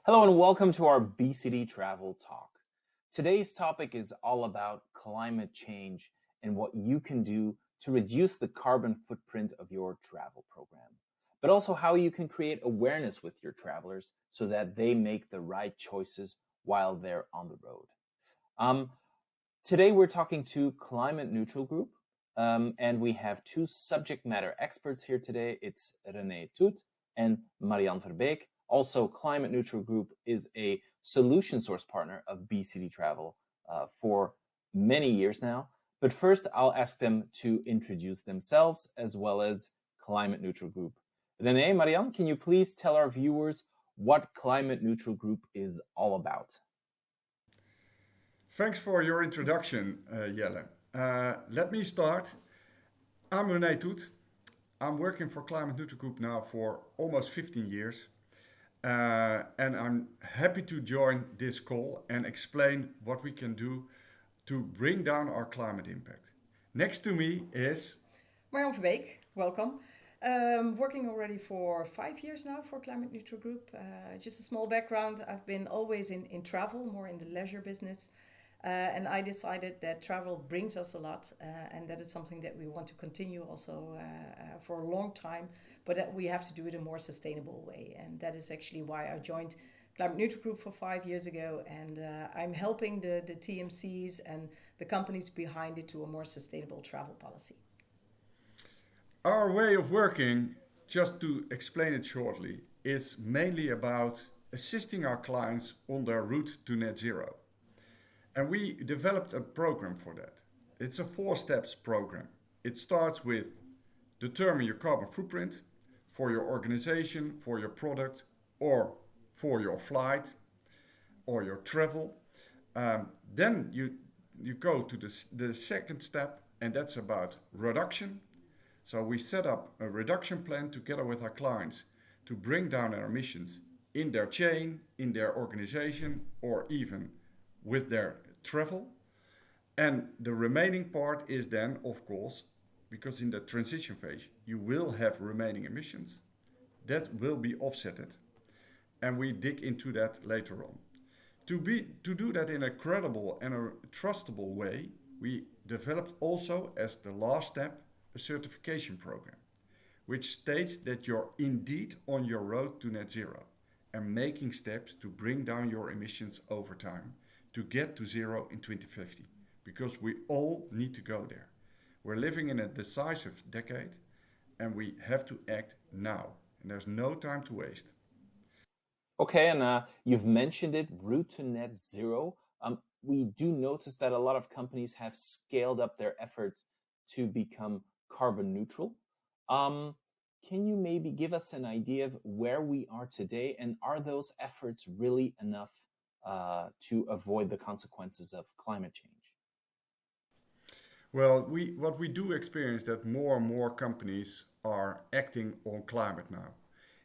Hello and welcome to our BCD Travel Talk. Today's topic is all about climate change and what you can do to reduce the carbon footprint of your travel program, but also how you can create awareness with your travelers so that they make the right choices while they're on the road. Um, Today we're talking to Climate Neutral Group, and we have two subject matter experts here today. It's René Toet and Marianne Verbeek. Also, Climate Neutral Group is a solution source partner of BCD Travel for many years now. But first, I'll ask them to introduce themselves as well as Climate Neutral Group. René, Marianne, can you please tell our viewers what Climate Neutral Group is all about? Thanks for your introduction, Jelle. Let me start. I'm René Toet. I'm working for Climate Neutral Group now for almost 15 years. And I'm happy to join this call and explain what we can do to bring down our climate impact. Next to me is Marianne Verbeek, welcome. Working already for 5 years now for Climate Neutral Group. Just a small background, I've been always in travel, more in the leisure business. And I decided that travel brings us a lot, and that is something that we want to continue also for a long time, but that we have to do it in a more sustainable way. And that is actually why I joined Climate Neutral Group for 5 years ago, and I'm helping the TMCs and the companies behind it to a more sustainable travel policy. our way of working, just to explain it shortly, is mainly about assisting our clients on their route to net zero. And we developed a program for that. It's a 4 steps program. It starts with determine your carbon footprint for your organization, for your product, or for your flight or your travel. Then you go to the second step, and that's about reduction. So we set up a reduction plan together with our clients to bring down our emissions in their chain, in their organization, or even with their travel. And the remaining part is then, of course, because in the transition phase you will have remaining emissions that will be offsetted, and we dig into that later on. To do that in a credible and a trustable way, we developed also as the last step a certification program, which states that you're indeed on your road to net zero and making steps to bring down your emissions over time to get to zero in 2050, because we all need to go there. We're living in a decisive decade and we have to act now, and there's no time to waste. Okay, and you've mentioned it, route to net zero. We do notice that a lot of companies have scaled up their efforts to become carbon neutral. Um, can you maybe give us an idea of where we are today, and are those efforts really enough to avoid the consequences of climate change? Well, what we do experience that more and more companies are acting on climate now.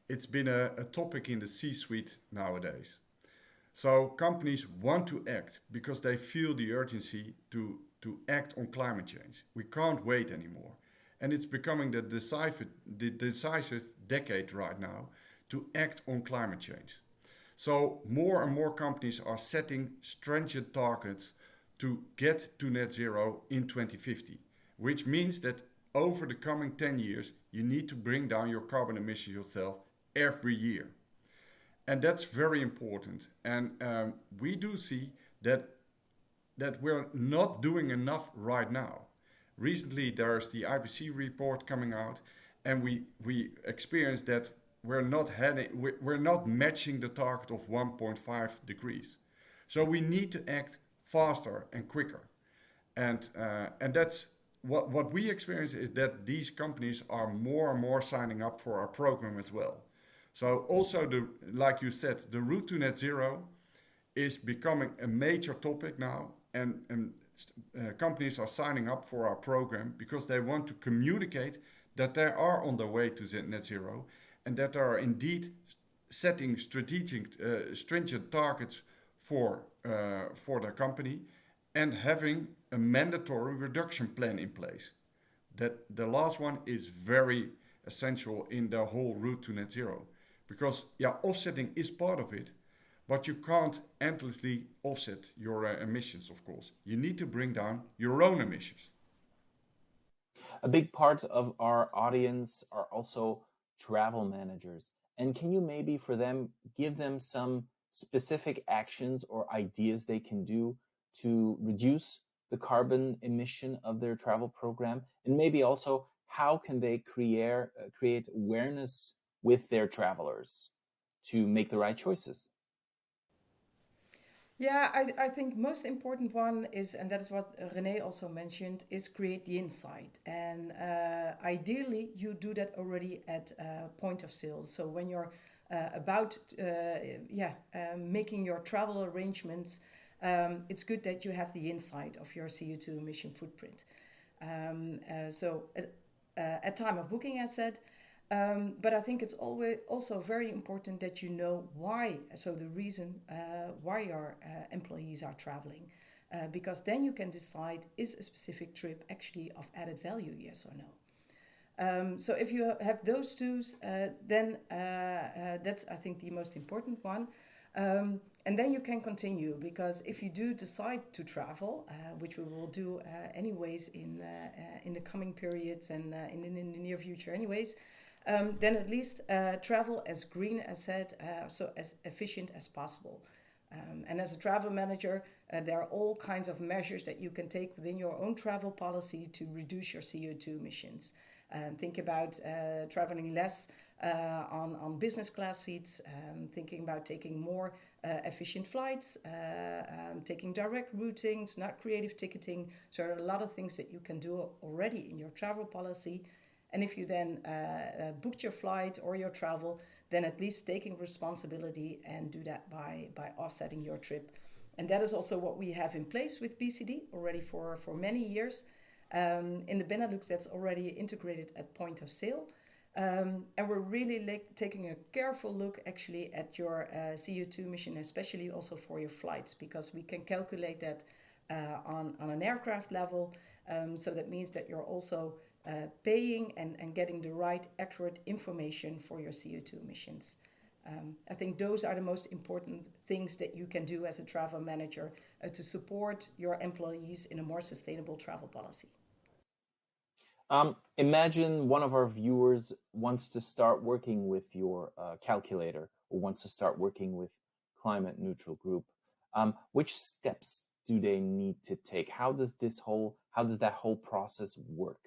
It's been a topic in the C-suite nowadays. So companies want to act because they feel the urgency to act on climate change. We can't wait anymore. And it's becoming the decisive decade right now to act on climate change. So more and more companies are setting stringent targets to get to net zero in 2050, which means that over the coming 10 years, you need to bring down your carbon emissions yourself every year. And that's very important. And we do see that we're not doing enough right now. Recently, there's the IPCC report coming out, and we experienced that we're not matching the target of 1.5 degrees. So we need to act faster and quicker. And that's what we experience is that these companies are more and more signing up for our program as well. So also like you said, the route to net zero is becoming a major topic now, and companies are signing up for our program because they want to communicate that they are on the way to net zero, and that they are indeed setting stringent targets for their company, and having a mandatory reduction plan in place. That the last one is very essential in the whole route to net zero, because yeah, offsetting is part of it, But you can't endlessly offset your emissions, of course. You need to bring down your own emissions. A big part of our audience are also travel managers. And can you maybe for them give them some specific actions or ideas they can do to reduce the carbon emission of their travel program? And maybe also how can they create awareness with their travelers to make the right choices? Yeah, I think most important one is, and that is what Renee also mentioned, is create the insight. And ideally, you do that already at point of sale. So when you're about, making your travel arrangements, it's good that you have the insight of your CO2 emission footprint. At time of booking, as said, but I think it's always also very important that you know why, so the reason why your employees are traveling, because then you can decide is a specific trip actually of added value, yes or no. So if you have those two, then that's I think the most important one. And then you can continue because if you do decide to travel, which we will do anyways in the coming periods and in the near future anyways, then at least travel as green as said, so as efficient as possible. And as a travel manager, there are all kinds of measures that you can take within your own travel policy to reduce your CO2 emissions. Think about traveling less on business class seats, thinking about taking more efficient flights, taking direct routings, not creative ticketing. So there are a lot of things that you can do already in your travel policy. And if you then booked your flight or your travel, then at least taking responsibility and do that by offsetting your trip. And that is also what we have in place with BCD already for many years. In the Benelux, that's already integrated at point of sale. And we're really taking a careful look actually at your CO2 emission, especially also for your flights, because we can calculate that on an aircraft level. So that means that you're also paying and getting the right accurate information for your CO2 emissions. I think those are the most important things that you can do as a travel manager to support your employees in a more sustainable travel policy. Imagine one of our viewers wants to start working with your calculator or wants to start working with Climate Neutral Group. Which steps do they need to take? How does that whole process work?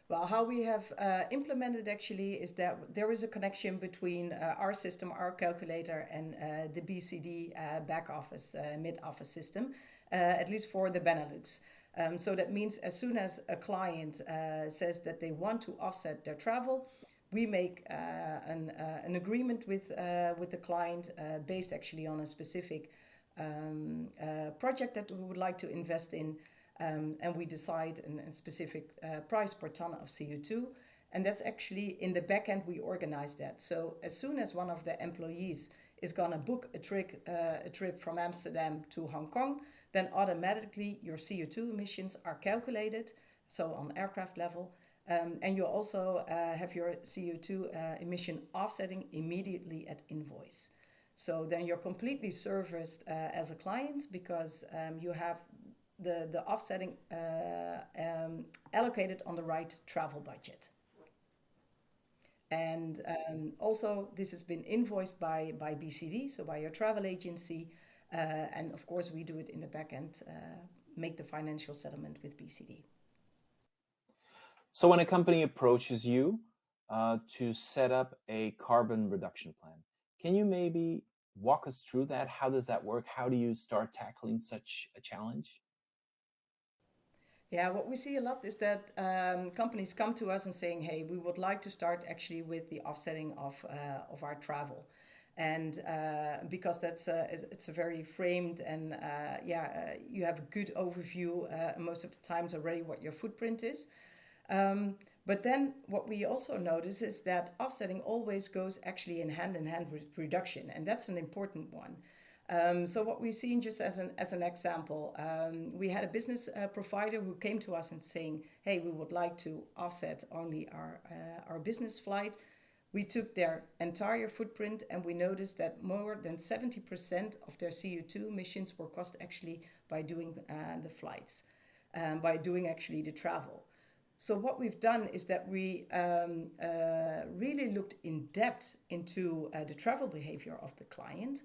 Well, how we have implemented actually is that there is a connection between our system, our calculator, and the BCD back office, mid office system, at least for the Benelux. So that means as soon as a client says that they want to offset their travel, we make an agreement with the client based actually on a specific project that we would like to invest in. And we decide a specific price per ton of CO2. And that's actually in the back end, we organize that. So as soon as one of the employees is going to book a trip from Amsterdam to Hong Kong, then automatically your CO2 emissions are calculated, so on aircraft level. And you also have your CO2 emission offsetting immediately at invoice. So then you're completely serviced as a client because you have the offsetting allocated on the right travel budget. And also this has been invoiced by BCD, so by your travel agency. And of course we do it in the back end, make the financial settlement with BCD. So when a company approaches you to set up a carbon reduction plan, can you maybe walk us through that? How does that work? How do you start tackling such a challenge? Yeah, what we see a lot is that companies come to us and saying, "Hey, we would like to start actually with the offsetting of our travel," and because it's a very framed and you have a good overview most of the times already what your footprint is. But then what we also notice is that offsetting always goes actually in hand with reduction, and that's an important one. So what we've seen, just as an example, we had a business provider who came to us and saying, "Hey, we would like to offset only our business flight, We took their entire footprint and we noticed that more than 70% of their CO2 emissions were caused actually by doing the flights, by doing actually the travel. So what we've done is that we really looked in depth into the travel behavior of the client.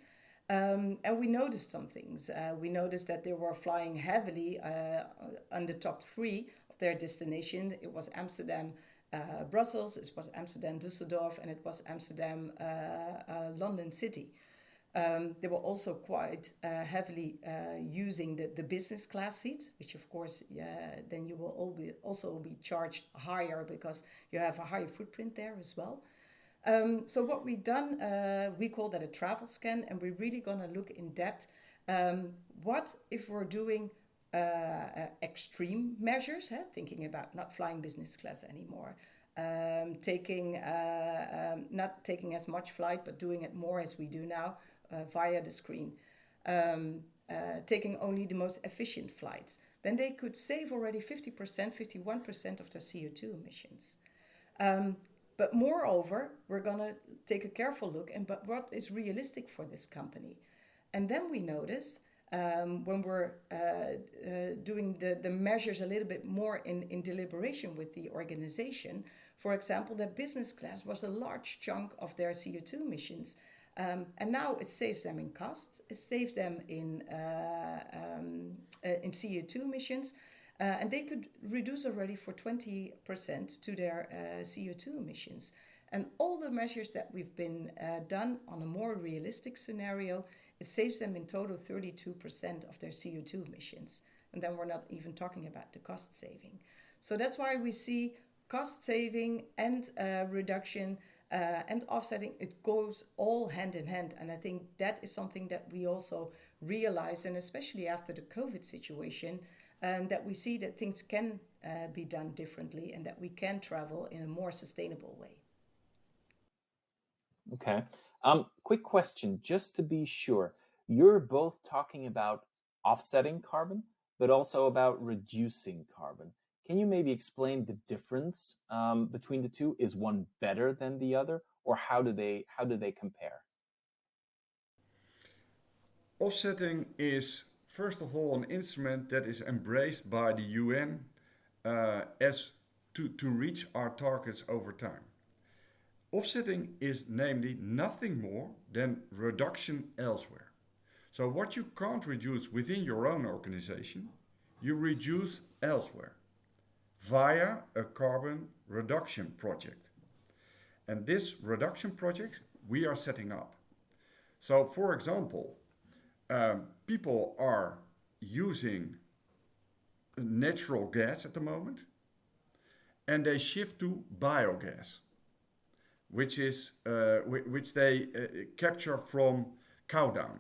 And we noticed some things. We noticed that they were flying heavily on the top three of their destination. It was Amsterdam, Brussels, it was Amsterdam, Düsseldorf, and it was Amsterdam, London City. They were also quite heavily using the business class seats, which of course then you will also be charged higher because you have a higher footprint there as well. So what we've done, we call that a travel scan, and we're really going to look in depth. What if we're doing extreme measures, thinking about not flying business class anymore, not taking as much flight, but doing it more as we do now via the screen, taking only the most efficient flights. Then they could save already 50%, 51% of their CO2 emissions. But moreover, we're going to take a careful look but what is realistic for this company. And then we noticed when we're doing the measures a little bit more in deliberation with the organization, for example, that business class was a large chunk of their CO2 emissions. And now it saves them in costs, it saves them in CO2 emissions. And they could reduce already for 20% to their CO2 emissions. And all the measures that we've been done on a more realistic scenario, it saves them in total 32% of their CO2 emissions. And then we're not even talking about the cost saving. So that's why we see cost saving and reduction and offsetting, it goes all hand in hand. And I think that is something that we also realize, and especially after the COVID situation, that we see that things can be done differently and that we can travel in a more sustainable way. Okay. Quick question, just to be sure, you're both talking about offsetting carbon, but also about reducing carbon. Can you maybe explain the difference between the two? Is one better than the other, or how do they compare? Offsetting is, first of all, an instrument that is embraced by the UN as to reach our targets over time. Offsetting is namely nothing more than reduction elsewhere. So what you can't reduce within your own organization, you reduce elsewhere via a carbon reduction project. And this reduction project we are setting up. So for example, people are using natural gas at the moment, and they shift to biogas, which they capture from cow dung,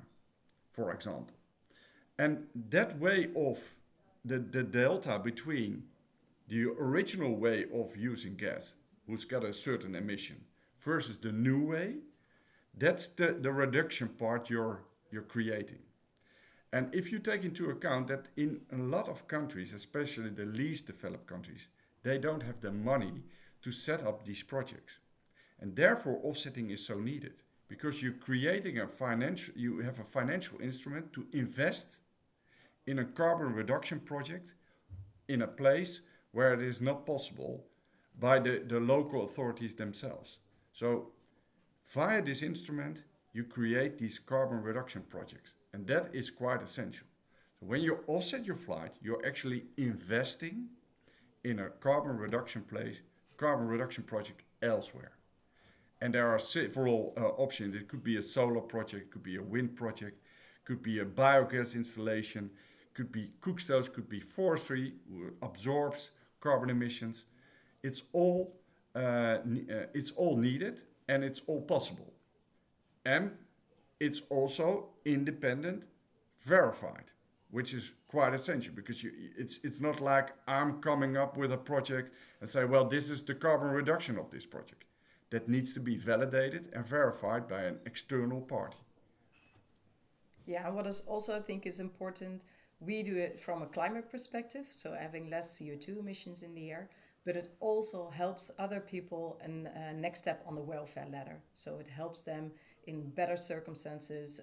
for example. And that way of the delta between the original way of using gas, who's got a certain emission, versus the new way, that's the reduction part you're creating. And if you take into account that in a lot of countries, especially the least developed countries, they don't have the money to set up these projects. And therefore offsetting is so needed, because you're creating you have a financial instrument to invest in a carbon reduction project in a place where it is not possible by the local authorities themselves. So via this instrument, you create these carbon reduction projects. And that is quite essential. So when you offset your flight, you're actually investing in a carbon reduction project elsewhere. And there are several options. It could be a solar project, could be a wind project, could be a biogas installation, could be cook stoves, could be forestry, absorbs carbon emissions. It's all needed, and it's all possible. And it's also independent, verified, which is quite essential, because it's not like I'm coming up with a project and say, well, this is the carbon reduction of this project. That needs to be validated and verified by an external party. Yeah, what is also I think is important, we do it from a climate perspective, so having less CO2 emissions in the air, but it also helps other people and next step on the welfare ladder. So it helps them in better circumstances,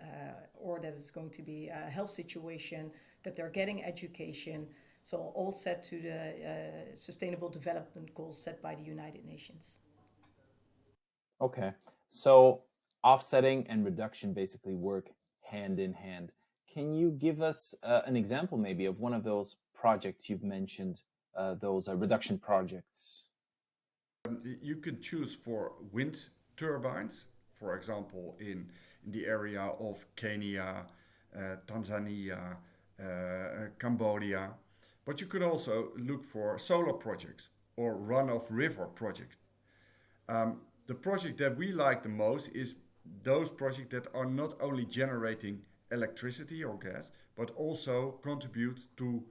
or that it's going to be a health situation, that they're getting education. So all set to the Sustainable Development Goals set by the United Nations. Okay. So offsetting and reduction basically work hand in hand. Can you give us an example maybe of one of those projects you've mentioned, those reduction projects? You can choose for wind turbines, for example, in the area of Kenya, Tanzania, Cambodia. But you could also look for solar projects or run-off river projects. The project that we like the most is those projects that are not only generating electricity or gas, but also contribute to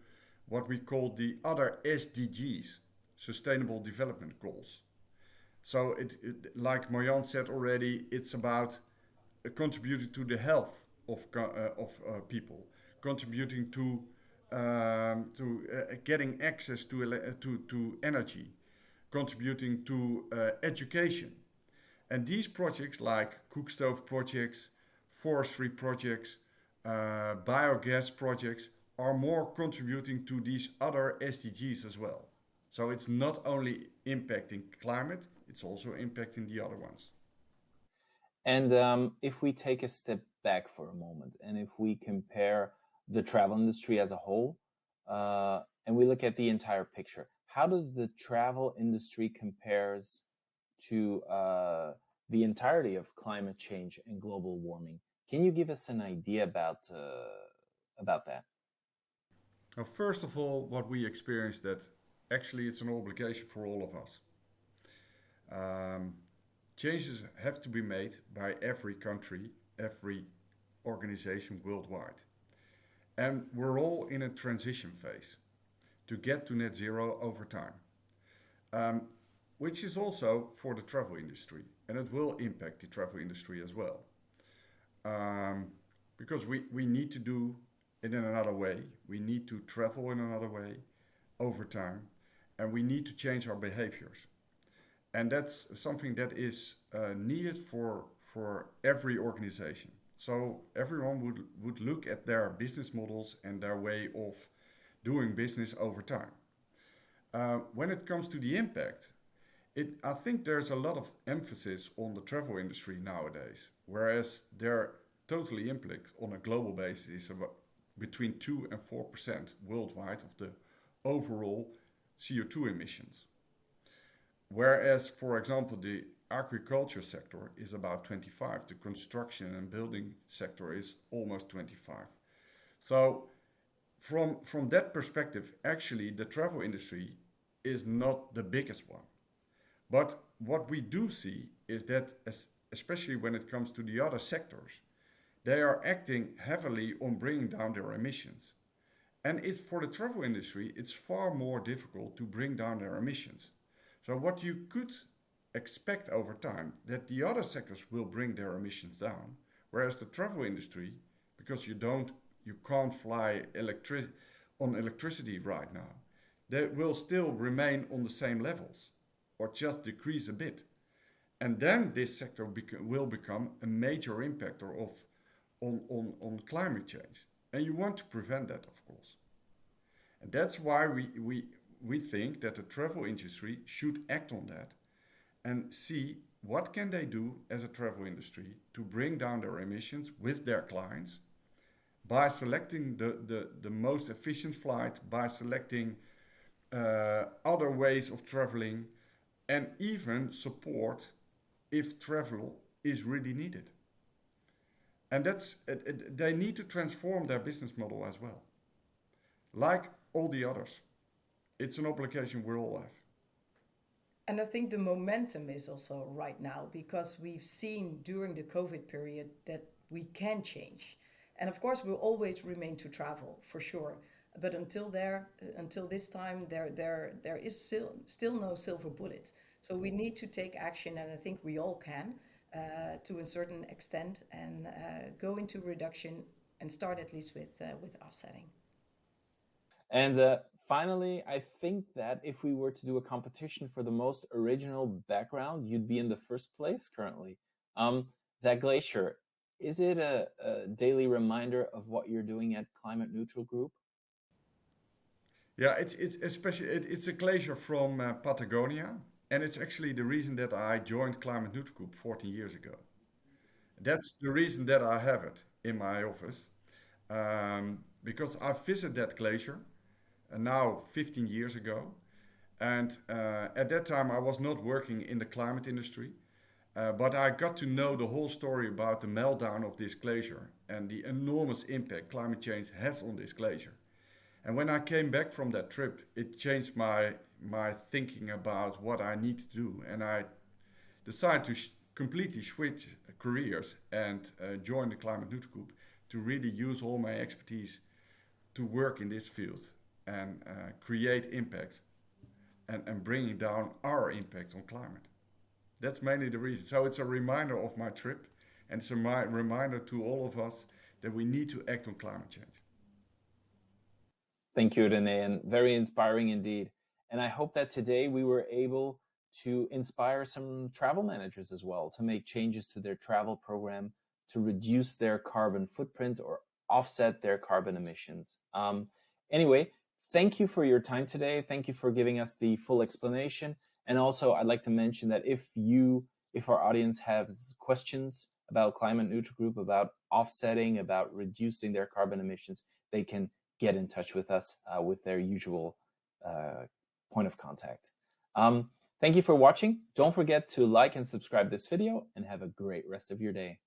what we call the other SDGs, Sustainable Development Goals. So, like Marjan said already, it's about contributing to the health of people, contributing to getting access to energy, contributing to education. And these projects, like cook stove projects, forestry projects, biogas projects, are more contributing to these other SDGs as well. So it's not only impacting climate, it's also impacting the other ones. And if we take a step back for a moment, and if we compare the travel industry as a whole, and we look at the entire picture, how does the travel industry compares to the entirety of climate change and global warming? Can you give us an idea about that? Now, first of all, what we experience that actually it's an obligation for all of us. Um, Changes have to be made by every country, every organization worldwide. And we're all in a transition phase to get to net zero over time, um, which is also for the travel industry. And it will impact the travel industry as well. Um, because we need to do it in another way, we need to travel in another way over time, and we need to change our behaviors. And that's something that is needed for every organization. So everyone would look at their business models and their way of doing business over time. When it comes to the impact, I think there's a lot of emphasis on the travel industry nowadays, whereas their totally impact on a global basis is about between 2 and 4% worldwide of the overall CO2 emissions. Whereas, for example, the agriculture sector is about 25, the construction and building sector is almost 25. So from that perspective, actually the travel industry is not the biggest one. But what we do see is that, especially when it comes to the other sectors, they are acting heavily on bringing down their emissions. And it's for the travel industry, it's far more difficult to bring down their emissions. So what you could expect over time, that the other sectors will bring their emissions down, whereas the travel industry, because you can't fly on electricity right now, they will still remain on the same levels or just decrease a bit. And then this sector will become a major impactor on climate change. And you want to prevent that, of course. And that's why we think that the travel industry should act on that and see what can they do as a travel industry to bring down their emissions with their clients by selecting the most efficient flight, by selecting other ways of traveling, and even support if travel is really needed. And they need to transform their business model as well. Like all the others. It's an obligation we all have. And I think the momentum is also right now because we've seen during the COVID period that we can change. And of course, we'll always remain to travel for sure. But until this time, there is still no silver bullet. So we need to take action, and I think we all can, to a certain extent, and go into reduction and start at least with offsetting. And finally, I think that if we were to do a competition for the most original background, you'd be in the first place currently. That Glacier, is it a daily reminder of what you're doing at Climate Neutral Group? Yeah, it's especially it's a glacier from Patagonia, and it's actually the reason that I joined Climate Neutral Group 14 years ago. That's the reason that I have it in my office, because I visited that glacier now 15 years ago, and at that time I was not working in the climate industry, but I got to know the whole story about the meltdown of this glacier and the enormous impact climate change has on this glacier. And when I came back from that trip, it changed my thinking about what I need to do, and I decided to completely switch careers and join the Climate Neutral Group to really use all my expertise to work in this field and create impact and bringing down our impact on climate. That's mainly the reason. So it's a reminder of my trip, and it's a reminder to all of us that we need to act on climate change. Thank you, René, and very inspiring indeed. And I hope that today we were able to inspire some travel managers as well to make changes to their travel program to reduce their carbon footprint or offset their carbon emissions. Anyway, thank you for your time today. Thank you for giving us the full explanation. And also, I'd like to mention that if our audience has questions about Climate Neutral Group, about offsetting, about reducing their carbon emissions, they can get in touch with us with their usual point of contact. Thank you for watching. Don't forget to like and subscribe this video, and have a great rest of your day.